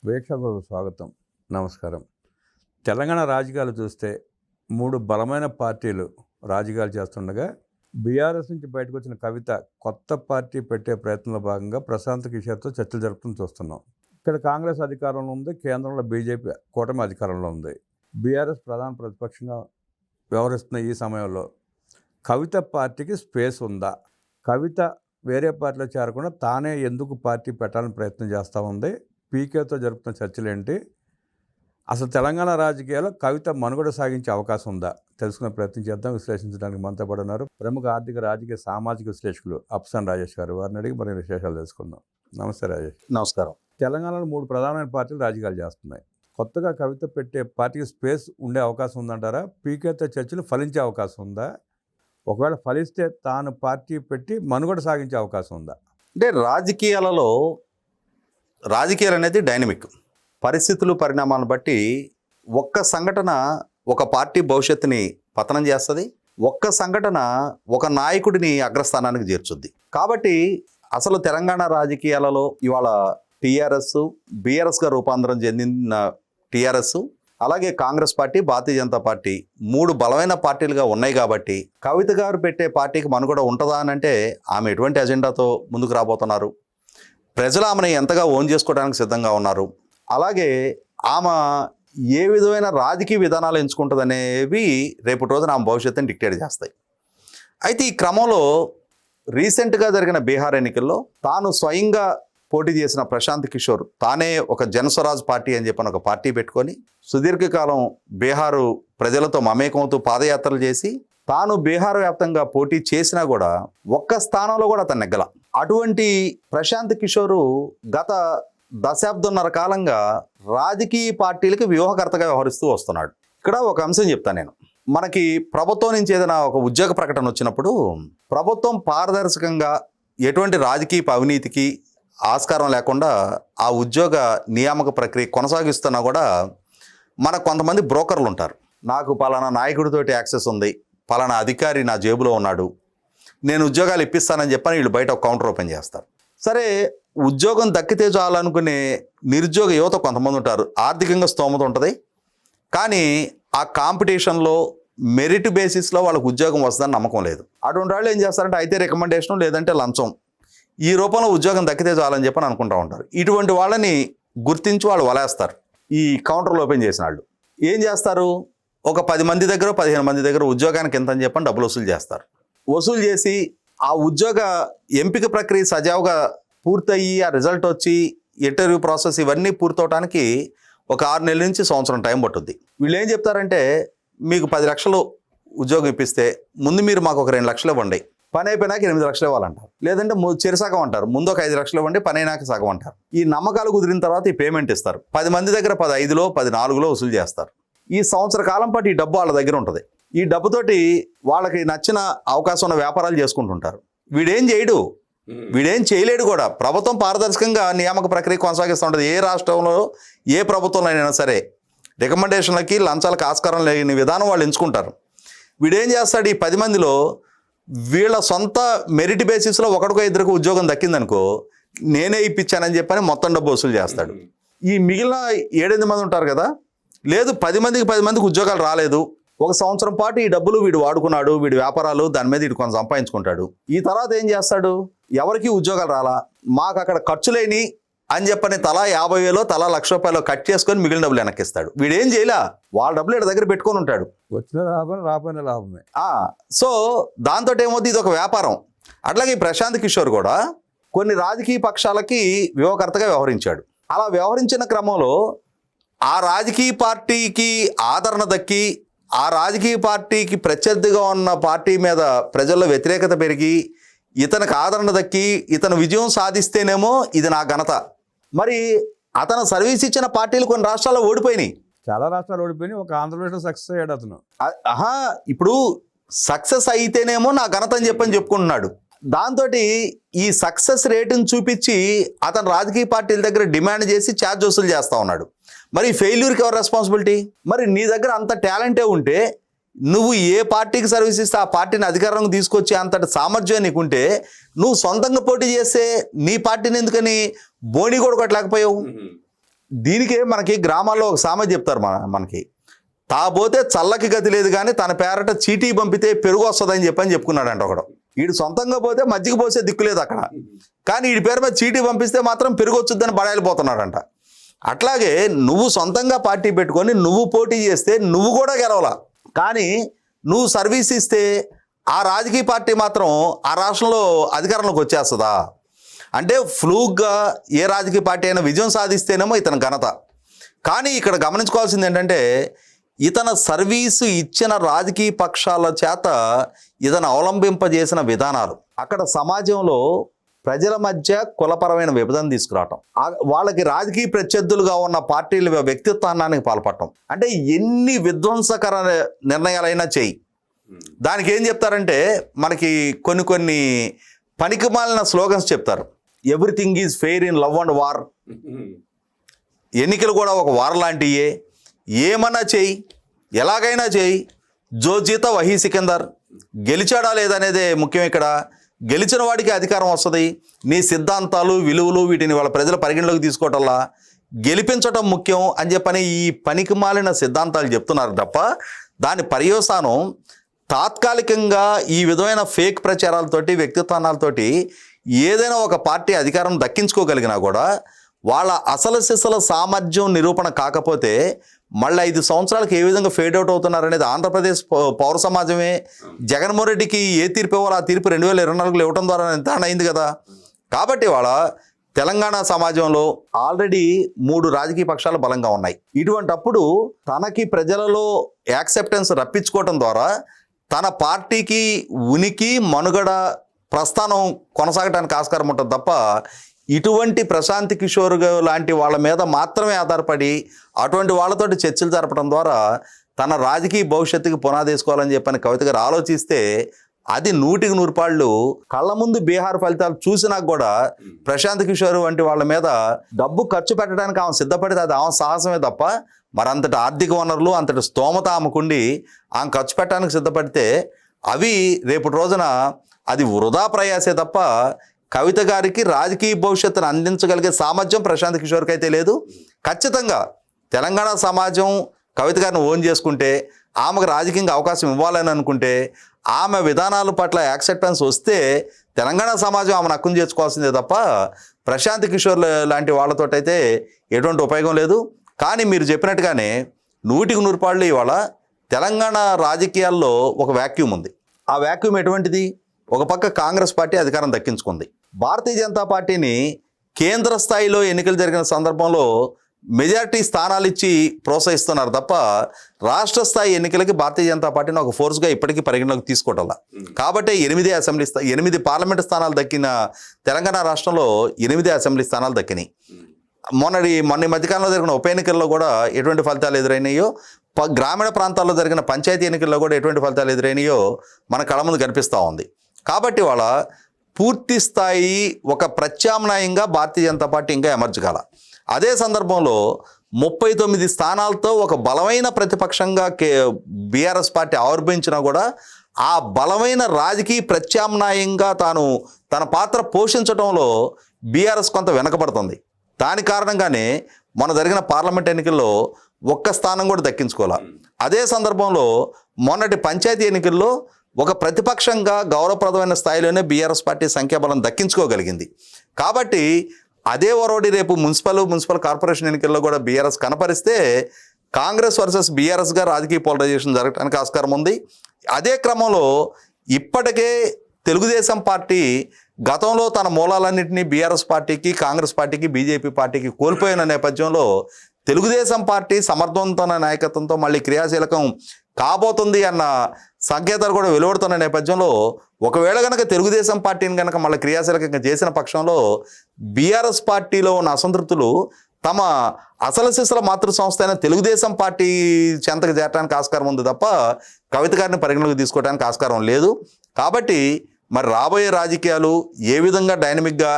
వీక్షకులకు స్వాగతం. నమస్కారం. తెలంగాణ రాజకీయాలు చూస్తే 3 బలమైన పార్టీలు రాజకీయాలు చేస్తుండగా బీఆర్ఎస్ నుంచి బయటకు వచ్చిన కవిత కొత్త పార్టీ పెట్టే ప్రయత్నంలో భాగంగా ప్రశాంత్ కిషోర్తో చర్చలు జరుపుతూ చూస్తున్నాం. ఇక్కడ కాంగ్రెస్ అధికారంలో ఉంది, కేంద్రంలో బీజేపీ కూటమి అధికారంలో ఉంది. బీఆర్ఎస్ ప్రధాన ప్రతిపక్షంగా వ్యవహరిస్తున్న ఈ సమయంలో కవిత పార్టీకి స్పేస్ ఉందా? కవిత వేరే పార్టీలో చేరకుండా తానే ఎందుకు పార్టీ పెట్టాలని ప్రయత్నం చేస్తూ ఉంది? పీకేతో జరుపుతున్న చర్చలు ఏంటి? అసలు తెలంగాణ రాజకీయాల్లో కవిత మనుగడ సాగించే అవకాశం ఉందా? తెలుసుకునే ప్రయత్నం చేద్దాం. విశ్లేషించడానికి మనతో పాటు ఉన్నారు ప్రముఖ ఆర్థిక, రాజకీయ, సామాజిక విశ్లేషకులు అప్సాన్ రాజేష్ గారు. వారిని అడిగి మరిన్ని విశేషాలు తెలుసుకుందాం. నమస్తే రాజేష్. నమస్కారం. తెలంగాణలో 3 ప్రధానమైన పార్టీలు రాజకీయాలు చేస్తున్నాయి. కొత్తగా కవిత పెట్టే పార్టీకి స్పేస్ ఉండే అవకాశం ఉందంటారా? పీకేతో చర్చలు ఫలించే అవకాశం ఉందా? ఒకవేళ ఫలిస్తే తాను పార్టీ పెట్టి మనుగడ సాగించే అవకాశం ఉందా? అంటే రాజకీయాలు అనేది డైనమిక్. పరిస్థితులు, పరిణామాలను బట్టి ఒక్క సంఘటన ఒక పార్టీ భవిష్యత్తుని పతనం చేస్తుంది, ఒక్క సంఘటన ఒక నాయకుడిని అగ్రస్థానానికి చేర్చుద్ది. కాబట్టి అసలు తెలంగాణ రాజకీయాలలో ఇవాళ టీఆర్ఎస్, బీఆర్ఎస్గా రూపాంతరం చెందిన టీఆర్ఎస్, అలాగే కాంగ్రెస్ పార్టీ, భారతీయ జనతా పార్టీ 3 బలమైన పార్టీలుగా ఉన్నాయి. కాబట్టి కవిత గారు పెట్టే పార్టీకి మనుగడ ఉంటుందా అని అంటే ఆమె ఎటువంటి అజెండాతో ముందుకు రాబోతున్నారు, ప్రజలు ఆమెను ఎంతగా ఓన్ చేసుకోవడానికి సిద్ధంగా ఉన్నారు, అలాగే ఆమె ఏ విధమైన రాజకీయ విధానాలు ఎంచుకుంటుందనేవి రేపటి రోజున ఆమె భవిష్యత్తుని డిక్టేట్ చేస్తాయి. అయితే ఈ క్రమంలో రీసెంట్గా జరిగిన బీహార్ ఎన్నికల్లో తాను స్వయంగా పోటీ చేసిన ప్రశాంత్ కిషోర్ తానే ఒక జనస్వరాజ్ పార్టీ అని చెప్పిన ఒక పార్టీ పెట్టుకొని సుదీర్ఘకాలం బీహారు ప్రజలతో మమేకమవుతూ పాదయాత్రలు చేసి తాను బీహార్ వ్యాప్తంగా పోటీ చేసినా కూడా ఒక్క స్థానంలో కూడా అతను నెగ్గల. అటువంటి ప్రశాంత్ కిషోరు గత దశాబ్దంన్నర కాలంగా రాజకీయ పార్టీలకి వ్యూహకర్తగా వ్యవహరిస్తూ వస్తున్నాడు. ఇక్కడ ఒక అంశం చెప్తాను నేను. మనకి ప్రభుత్వం నుంచి ఏదైనా ఒక ఉద్యోగ ప్రకటన వచ్చినప్పుడు ప్రభుత్వం పారదర్శకంగా ఎటువంటి రాజకీయ అవినీతికి ఆస్కారం లేకుండా ఆ ఉద్యోగ నియామక ప్రక్రియ కొనసాగిస్తున్నా కూడా మనకు కొంతమంది బ్రోకర్లు ఉంటారు. నాకు పలానా నాయకుడితోటి యాక్సెస్ ఉంది, పలానా అధికారి నా జేబులో ఉన్నాడు, నేను ఉద్యోగాలు ఇప్పిస్తానని చెప్పని వీళ్ళు బయట ఒక కౌంటర్ ఓపెన్ చేస్తారు. సరే, ఉద్యోగం దక్కితే చాలనుకునే నిరుద్యోగ యువత కొంతమంది ఉంటారు. ఆర్థికంగా స్తోమత ఉంటుంది, కానీ ఆ కాంపిటీషన్లో మెరిట్ బేసిస్లో వాళ్ళకు ఉద్యోగం వస్తుందని నమ్మకం లేదు. అటువంటి వాళ్ళు ఏం చేస్తారంటే అయితే రికమెండేషన్, లేదంటే లంచం, ఈ రూపంలో ఉద్యోగం దక్కితే చాలని చెప్పని అనుకుంటూ ఉంటారు. ఇటువంటి వాళ్ళని గుర్తించి వాళ్ళు వలేస్తారు. ఈ కౌంటర్లు ఓపెన్ చేసిన వాళ్ళు ఏం చేస్తారు, ఒక 10 మంది దగ్గర 15 మంది దగ్గర ఉద్యోగానికి ఎంత అని చెప్పని డబ్బులు వసూలు చేస్తారు. వసూలు చేసి ఆ ఉద్యోగ ఎంపిక ప్రక్రియ సజావుగా పూర్తయ్యి ఆ రిజల్ట్ వచ్చి ఇంటర్వ్యూ ప్రాసెస్ ఇవన్నీ పూర్తవడానికి ఒక 6 నెలల నుంచి సంవత్సరం టైం పట్టుద్ది. వీళ్ళు ఏం చెప్తారంటే, మీకు 10 లక్షలు ఉద్యోగం ఇప్పిస్తే ముందు మీరు మాకు ఒక 2 లక్షలు ఇవ్వండి, పని అయిపోయినాక 8 లక్షలు ఇవ్వాలంటారు. లేదంటే చెరుసగం అంటారు, ముందు ఒక 5 లక్షలు ఇవ్వండి, పని అయినాక సగం అంటారు. ఈ నమ్మకాలు కుదిరిన తర్వాత ఈ పేమెంట్ ఇస్తారు. 10 మంది దగ్గర 15లో 14లో వసూలు చేస్తారు. ఈ సంవత్సర కాలం పాటు ఈ డబ్బు వాళ్ళ దగ్గర ఉంటుంది. ఈ డబ్బుతోటి వాళ్ళకి నచ్చిన అవకాశం ఉన్న వ్యాపారాలు చేసుకుంటుంటారు. వీడేం చేయలేడు కూడా. ప్రభుత్వం పారదర్శకంగా నియామక ప్రక్రియ కొనసాగిస్తూ ఉంటుంది. ఏ రాష్ట్రంలో ఏ ప్రభుత్వంలో అయినా సరే రికమెండేషన్లకి లంచాలకు ఆస్కారం లేని విధానం వాళ్ళు ఎంచుకుంటారు. వీడేం చేస్తాడు, ఈ 10 మందిలో వీళ్ళ సొంత మెరిట్ బేసిస్లో ఒకటికో ఇద్దరికి ఉద్యోగం దక్కిందనుకో, నేనే ఇప్పించానని చెప్పని మొత్తం డబ్బు వసూలు చేస్తాడు. ఈ మిగిలిన 7-8 మంది ఉంటారు కదా, లేదు 10 మందికి ఉద్యోగాలు రాలేదు, ఒక సంవత్సరం పాటు ఈ డబ్బులు వీడు వాడుకున్నాడు, వీడి వ్యాపారాలు దాని మీద వీడు కొంచెం సంపాదించుకుంటాడు. ఈ తర్వాత ఏం చేస్తాడు, ఎవరికి ఉద్యోగాలు రాలా, మాకు అక్కడ ఖర్చులేని అని చెప్పని తలా 50,000 తలా ₹1,00,000 కట్ చేసుకొని మిగిలిన డబ్బులు వెనక్కిస్తాడు. వీడేం చేయలే, వాళ్ళ డబ్బులు వీడి దగ్గర పెట్టుకొని ఉంటాడు. వచ్చిన లాభం రాపోయిన లాభమే. సో దాంతో ఏమవుతుంది, ఇది ఒక వ్యాపారం. అట్లాగే ప్రశాంత్ కిషోర్ కూడా కొన్ని రాజకీయ పక్షాలకి వ్యూహకర్తగా వ్యవహరించాడు. అలా వ్యవహరించిన క్రమంలో ఆ రాజకీయ పార్టీకి ఆదరణ దక్కి, ఆ రాజకీయ పార్టీకి ప్రత్యర్థిగా ఉన్న పార్టీ మీద ప్రజల్లో వ్యతిరేకత పెరిగి ఇతనికి ఆదరణ దక్కి ఇతను విజయం సాధిస్తేనేమో ఇది నా ఘనత. మరి అతను సర్వీస్ ఇచ్చిన పార్టీలు కొన్ని రాష్ట్రాల్లో ఓడిపోయినాయి, చాలా రాష్ట్రాలు ఓడిపోయినాయి. ఒక ఆంధ్రప్రదేశ్లో సక్సెస్ అయ్యాడు అతను. ఇప్పుడు సక్సెస్ అయితేనేమో నా ఘనత అని చెప్పుకుంటున్నాడు. దాంతో ఈ సక్సెస్ రేటును చూపించి అతను రాజకీయ పార్టీల దగ్గర డిమాండ్ చేసి ఛార్జ్ వసూలు చేస్తూ ఉన్నాడు. మరి ఫెయిల్యూర్కి ఎవరు రెస్పాన్సిబిలిటీ? మరి నీ దగ్గర అంత టాలెంటే ఉంటే నువ్వు ఏ పార్టీకి సర్వీస్ ఇస్తే ఆ పార్టీని అధికారంలోకి తీసుకొచ్చి అంతటి సామర్థ్యం నీకుంటే నువ్వు సొంతంగా పోటీ చేస్తే నీ పార్టీని ఎందుకని బోణి కూడా కొట్టలేకపోయావు? దీనికే మనకి గ్రామాల్లో ఒక సామెత చెప్తారు మనకి, తాబోతే చల్లకి గతి లేదు కానీ తన పేరట చీటీ పంపితే పెరుగు వస్తుందని చెప్పుకున్నాడంట ఒకడు. వీడు సొంతంగా పోతే మజ్జిగ పోసే దిక్కు లేదు అక్కడ, కానీ వీడి పేరు మీద చీటీ పంపిస్తే మాత్రం పెరుగు వచ్చుద్దని బడాయిపోతున్నాడంట. అట్లాగే నువ్వు సొంతంగా పార్టీ పెట్టుకొని నువ్వు పోటీ చేస్తే నువ్వు కూడా గెలవాల, కానీ నువ్వు సర్వీస్ ఇస్తే ఆ రాజకీయ పార్టీ మాత్రం ఆ రాష్ట్రంలో అధికారంలోకి వచ్చేస్తుందా? అంటే ఫ్లూగ్గా ఏ రాజకీయ పార్టీ అయినా విజయం సాధిస్తేనేమో ఇతని ఘనత. కానీ ఇక్కడ గమనించుకోవాల్సింది ఏంటంటే ఇతను సర్వీసు ఇచ్చిన రాజకీయ పక్షాల చేత ఇతను అవలంబింపజేసిన విధానాలు అక్కడ సమాజంలో ప్రజల మధ్య కులపరమైన విభజన తీసుకురావటం, వాళ్ళకి రాజకీయ ప్రత్యర్థులుగా ఉన్న పార్టీల వ్యక్తిత్వానికి పాల్పడటం, అంటే ఎన్ని విధ్వంసకర నిర్ణయాలైనా చేయి. దానికి ఏం చెప్తారంటే మనకి కొన్ని పనికిమాలిన స్లోగన్స్ చెప్తారు. Everything is fair in love and war. ఎన్నికలు కూడా ఒక వార్ లాంటియే, ఏమన్నా చేయి, ఎలాగైనా చేయి, జో జీత వహీ సికందర్. గెలిచాడా లేదనేదే ముఖ్యం. ఇక్కడ గెలిచిన వాడికి అధికారం వస్తుంది. నీ సిద్ధాంతాలు విలువలు వీటిని వాళ్ళ ప్రజల పరిగణలోకి తీసుకోవటంలా గెలిపించటం ముఖ్యం అని చెప్పని ఈ పనికిమాలిన సిద్ధాంతాలు చెప్తున్నారు తప్ప దాని పర్యవసానం తాత్కాలికంగా ఈ విధమైన ఫేక్ ప్రచారాలతోటి వ్యక్తిత్వాలతోటి ఏదైనా ఒక పార్టీ అధికారం దక్కించుకోగలిగినా కూడా వాళ్ళ అసలు సిసల సామర్థ్యం నిరూపణ కాకపోతే మళ్ళీ 5 సంవత్సరాలకు ఏ విధంగా ఫేడ్ అవుట్ అవుతున్నారనేది ఆంధ్రప్రదేశ్ పౌర సమాజమే. జగన్మోహన్ రెడ్డికి ఏ తీర్పు ఇవ్వాలో ఆ తీర్పు 2024లో ఇవ్వడం ద్వారా నిర్ధారణ అయింది కదా. కాబట్టి వాళ్ళ తెలంగాణ సమాజంలో ఆల్రెడీ 3 రాజకీయ పక్షాలు బలంగా ఉన్నాయి. ఇటువంటప్పుడు తనకి ప్రజలలో యాక్సెప్టెన్స్ రప్పించుకోవటం ద్వారా తన పార్టీకి ఉనికి మనుగడ ప్రస్థానం కొనసాగడానికి ఆస్కారం ఉంటుంది తప్ప ఇటువంటి ప్రశాంత్ కిషోర్ లాంటి వాళ్ళ మీద మాత్రమే ఆధారపడి అటువంటి వాళ్ళతోటి చర్చలు జరపడం ద్వారా తన రాజకీయ భవిష్యత్తుకి పునాది వేసుకోవాలని చెప్పని కవిత గారు ఆలోచిస్తే అది 100కి 100 పాళ్ళు కళ్ళ ముందు బీహార్ ఫలితాలు చూసినా కూడా ప్రశాంత్ కిషోర్ వంటి వాళ్ళ మీద డబ్బు ఖర్చు పెట్టడానికి ఆమె సిద్ధపడితే అది ఆమె సాహసమే తప్ప మరంతటి ఆర్థిక వనరులు అంతటి స్తోమత ఆమెకుండి ఆమె ఖర్చు పెట్టడానికి సిద్ధపడితే అవి రేపటి రోజున అది వృధా ప్రయాసే తప్ప కవిత గారికి రాజకీయ భవిష్యత్తును అందించగలిగే సామర్థ్యం ప్రశాంత్ కిషోర్కి అయితే లేదు. ఖచ్చితంగా తెలంగాణ సమాజం కవిత గారిని ఓన్ చేసుకుంటే ఆమెకు రాజకీయంగా అవకాశం ఇవ్వాలని అనుకుంటే ఆమె విధానాల పట్ల యాక్సెప్టెన్స్ వస్తే తెలంగాణ సమాజం ఆమెను హక్కును చేర్చుకోవాల్సిందే తప్ప ప్రశాంత్ కిషోర్ లాంటి వాళ్ళతోటైతే ఎటువంటి ఉపయోగం లేదు. కానీ మీరు చెప్పినట్టుగానే 100కి 100 పాళ్ళు ఇవాళ తెలంగాణ రాజకీయాల్లో ఒక వ్యాక్యూమ్ ఉంది. ఆ వ్యాక్యూమ్ ఎటువంటిది? ఒక పక్క కాంగ్రెస్ పార్టీ అధికారం దక్కించుకుంది. భారతీయ జనతా పార్టీని కేంద్ర స్థాయిలో ఎన్నికలు జరిగిన సందర్భంలో మెజారిటీ స్థానాలు ఇచ్చి ప్రోత్సహిస్తున్నారు తప్ప రాష్ట్ర స్థాయి ఎన్నికలకి భారతీయ జనతా పార్టీని ఒక ఫోర్స్గా ఇప్పటికీ పరిగణలోకి తీసుకోవటంలా. కాబట్టి 8 పార్లమెంటు స్థానాలు దక్కిన తెలంగాణ రాష్ట్రంలో 8 అసెంబ్లీ స్థానాలు దక్కినాయి. మొన్న మధ్యకాలంలో జరిగిన ఉప ఎన్నికల్లో కూడా ఎటువంటి ఫలితాలు ఎదురైనాయో, గ్రామీణ ప్రాంతాల్లో జరిగిన పంచాయతీ ఎన్నికల్లో కూడా ఎటువంటి ఫలితాలు ఎదురైనాయో మన కళ్ళ ముందు కనిపిస్తూ ఉంది. కాబట్టి వాళ్ళ పూర్తి స్థాయి ఒక ప్రత్యామ్నాయంగా భారతీయ జనతా పార్టీ ఇంకా ఎమర్జ్ కాల. అదే సందర్భంలో 39 స్థానాలతో ఒక బలమైన ప్రతిపక్షంగా బీఆర్ఎస్ పార్టీ ఆవిర్భవించినా కూడా ఆ బలమైన రాజకీయ ప్రత్యామ్నాయంగా తన పాత్ర పోషించడంలో బీఆర్ఎస్ కొంత వెనకబడుతుంది. దాని కారణంగానే మొన్న జరిగిన పార్లమెంట్ ఎన్నికల్లో ఒక్క స్థానం కూడా దక్కించుకోవాలి. అదే సందర్భంలో మొన్నటి పంచాయతీ ఎన్నికల్లో ఒక ప్రతిపక్షంగా గౌరవప్రదమైన స్థాయిలోనే బీఆర్ఎస్ పార్టీ సంఖ్యాబలం దక్కించుకోగలిగింది. కాబట్టి అదే ఒరవడి రేపు మున్సిపల్ కార్పొరేషన్ ఎన్నికల్లో కూడా బీఆర్ఎస్ కనపరిస్తే కాంగ్రెస్ వర్సెస్ బీఆర్ఎస్గా రాజకీయ పోలరైజేషన్ జరగడానికి ఆస్కారం ఉంది. అదే క్రమంలో ఇప్పటికే తెలుగుదేశం పార్టీ గతంలో తన మూలాలన్నింటినీ బీఆర్ఎస్ పార్టీకి, కాంగ్రెస్ పార్టీకి, బీజేపీ పార్టీకి కోల్పోయిన నేపథ్యంలో తెలుగుదేశం పార్టీ సమర్థవంతమైన నాయకత్వంతో మళ్ళీ క్రియాశీలకం కాబోతుంది అన్న సంకేతాలు కూడా వెలువడుతున్న నేపథ్యంలో ఒకవేళ కనుక తెలుగుదేశం పార్టీని కనుక మళ్ళీ క్రియాశీలకంగా చేసిన పక్షంలో బీఆర్ఎస్ పార్టీలో ఉన్న అసంతృప్తులు తమ అసలు సిసల మాతృ సంస్థ అయిన తెలుగుదేశం పార్టీ చెంతకు చేరడానికి ఆస్కారం ఉంది తప్ప కవిత గారిని పరిగణలోకి తీసుకోవడానికి ఆస్కారం లేదు. కాబట్టి మరి రాబోయే రాజకీయాలు ఏ విధంగా డైనమిక్గా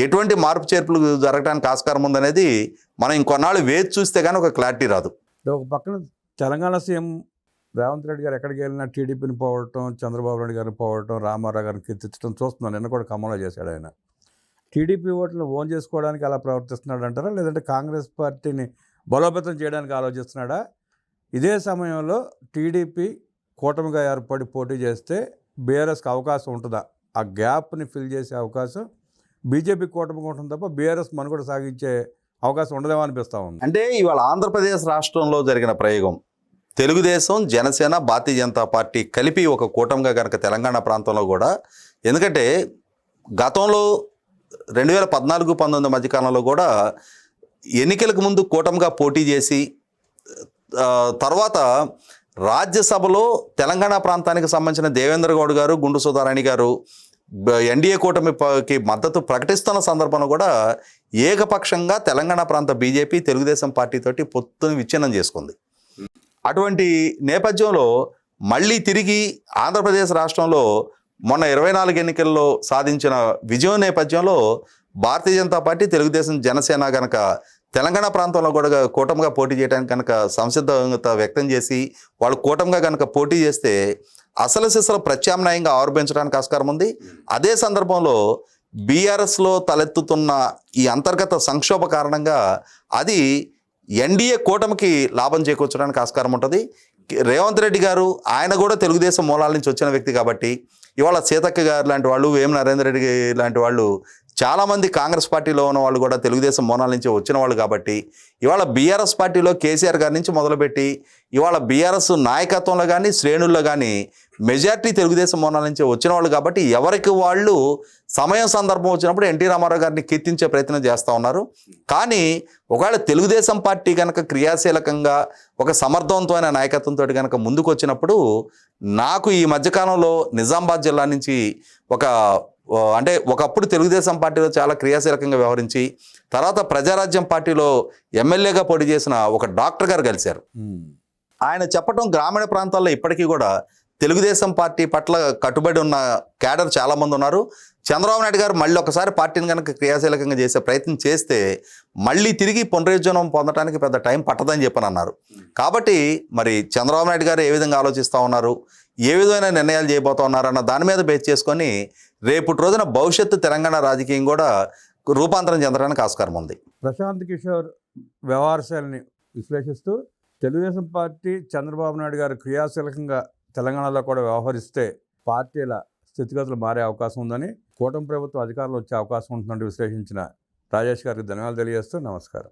ఎటువంటి మార్పు చేర్పులు జరగడానికి ఆస్కారం ఉందనేది మనం ఇంకొన్నాళ్ళు వేచి చూస్తే కానీ ఒక క్లారిటీ రాదు. ఒక పక్కన తెలంగాణ సీఎం రేవంత్ రెడ్డి గారు ఎక్కడికి వెళ్ళినా టీడీపీని పోవటం, చంద్రబాబు నాయుడు గారిని పోవటం, రామారావు గారిని కీర్తించడం చూస్తున్నాను. నిన్న కూడా ఖమ్మంలో చేశాడు ఆయన. టీడీపీ ఓట్లను ఓన్ చేసుకోవడానికి అలా ప్రవర్తిస్తున్నాడు అంటారా, లేదంటే కాంగ్రెస్ పార్టీని బలోపేతం చేయడానికి ఆలోచిస్తున్నాడా? ఇదే సమయంలో టీడీపీ కూటమిగా ఏర్పడి పోటీ చేస్తే బీఆర్ఎస్కి అవకాశం ఉంటుందా? ఆ గ్యాప్ని ఫిల్ చేసే అవకాశం బీజేపీ కూటమికి ఉంటుంది తప్ప బీఆర్ఎస్ మనుగడ సాగించే అవకాశం ఉండదేమో అనిపిస్తూ ఉంది. అంటే ఇవాళ ఆంధ్రప్రదేశ్ రాష్ట్రంలో జరిగిన ప్రయోగం తెలుగుదేశం, జనసేన, భారతీయ జనతా పార్టీ కలిపి ఒక కూటమిగా కనుక తెలంగాణ ప్రాంతంలో కూడా, ఎందుకంటే గతంలో 2014-19 మధ్యకాలంలో కూడా ఎన్నికలకు ముందు కూటమిగా పోటీ చేసి తర్వాత రాజ్యసభలో తెలంగాణ ప్రాంతానికి సంబంధించిన దేవేంద్ర గౌడ్ గారు, గుండు సుధారాణి గారు ఎన్డీఏ కూటమికి మద్దతు ప్రకటిస్తున్న సందర్భంలో కూడా ఏకపక్షంగా తెలంగాణ ప్రాంత బీజేపీ తెలుగుదేశం పార్టీతోటి పొత్తుని విచ్ఛిన్నం చేసుకుంది. అటువంటి నేపథ్యంలో మళ్ళీ తిరిగి ఆంధ్రప్రదేశ్ రాష్ట్రంలో మొన్న 24 ఎన్నికల్లో సాధించిన విజయం నేపథ్యంలో భారతీయ జనతా పార్టీ, తెలుగుదేశం, జనసేన కనుక తెలంగాణ ప్రాంతంలో కూడా కూటమిగా పోటీ చేయడానికి కనుక సంసిద్ధత వ్యక్తం చేసి వాళ్ళు కూటమిగా కనుక పోటీ చేస్తే అసలు సిసలు ప్రత్యామ్నాయంగా ఆరోపించడానికి ఆస్కారం ఉంది. అదే సందర్భంలో బీఆర్ఎస్లో తలెత్తుతున్న ఈ అంతర్గత సంక్షోభ కారణంగా అది ఎన్డీఏ కూటమికి లాభం చేకూర్చడానికి ఆస్కారం ఉంటుంది. రేవంత్ రెడ్డి గారు ఆయన కూడా తెలుగుదేశం మూలాల నుంచి వచ్చిన వ్యక్తి కాబట్టి ఇవాళ సీతక్క గారు లాంటి వాళ్ళు, వేం నరేందర్ రెడ్డి లాంటి వాళ్ళు, చాలామంది కాంగ్రెస్ పార్టీలో ఉన్న వాళ్ళు కూడా తెలుగుదేశం మూలాల నుంచి వచ్చిన వాళ్ళు కాబట్టి ఇవాళ బీఆర్ఎస్ పార్టీలో కేసీఆర్ గారి నుంచి మొదలుపెట్టి ఇవాళ బీఆర్ఎస్ నాయకత్వంలో కానీ శ్రేణుల్లో కానీ మెజార్టీ తెలుగుదేశం మూలాల నుంచి వచ్చిన వాళ్ళు కాబట్టి ఎవరికి వాళ్ళు సమయం సందర్భం వచ్చినప్పుడు ఎన్టీ రామారావు గారిని కీర్తించే ప్రయత్నం చేస్తూ ఉన్నారు. కానీ ఒకవేళ తెలుగుదేశం పార్టీ కనుక క్రియాశీలకంగా ఒక సమర్థవంతమైన నాయకత్వంతో కనుక ముందుకు వచ్చినప్పుడు నాకు ఈ మధ్యకాలంలో నిజామాబాద్ జిల్లా నుంచి అంటే ఒకప్పుడు తెలుగుదేశం పార్టీలో చాలా క్రియాశీలకంగా వ్యవహరించి తర్వాత ప్రజారాజ్యం పార్టీలో ఎమ్మెల్యేగా పోటీ చేసిన ఒక డాక్టర్ గారు కలిశారు. ఆయన చెప్పటం గ్రామీణ ప్రాంతాల్లో ఇప్పటికీ కూడా తెలుగుదేశం పార్టీ పట్ల కట్టుబడి ఉన్న క్యాడర్ చాలామంది ఉన్నారు. చంద్రబాబు నాయుడు గారు మళ్ళీ ఒకసారి పార్టీని కనుక క్రియాశీలకంగా చేసే ప్రయత్నం చేస్తే మళ్ళీ తిరిగి పునరుజ్జీవనం పొందడానికి పెద్ద టైం పట్టదని చెప్పని అన్నారు. కాబట్టి మరి చంద్రబాబు నాయుడు గారు ఏ విధంగా ఆలోచిస్తూ ఉన్నారు, ఏ విధమైన నిర్ణయాలు చేయబోతా ఉన్నారన్న దాని మీద బేస్ చేసుకొని రేపటి రోజున భవిష్యత్తు తెలంగాణ రాజకీయం కూడా రూపాంతరం చెందడానికి ఆస్కారం ఉంది. ప్రశాంత్ కిషోర్ వ్యవహారశైలిని విశ్లేషిస్తూ తెలుగుదేశం పార్టీ చంద్రబాబు నాయుడు గారు క్రియాశీలకంగా తెలంగాణలో కూడా వ్యవహరిస్తే పార్టీల స్థితిగతులు మారే అవకాశం ఉందని, కూటమి ప్రభుత్వం అధికారంలో వచ్చే అవకాశం ఉంటుందంటే విశ్లేషించిన రాజేష్ గారికి ధన్యవాదాలు తెలియజేస్తూ నమస్కారం.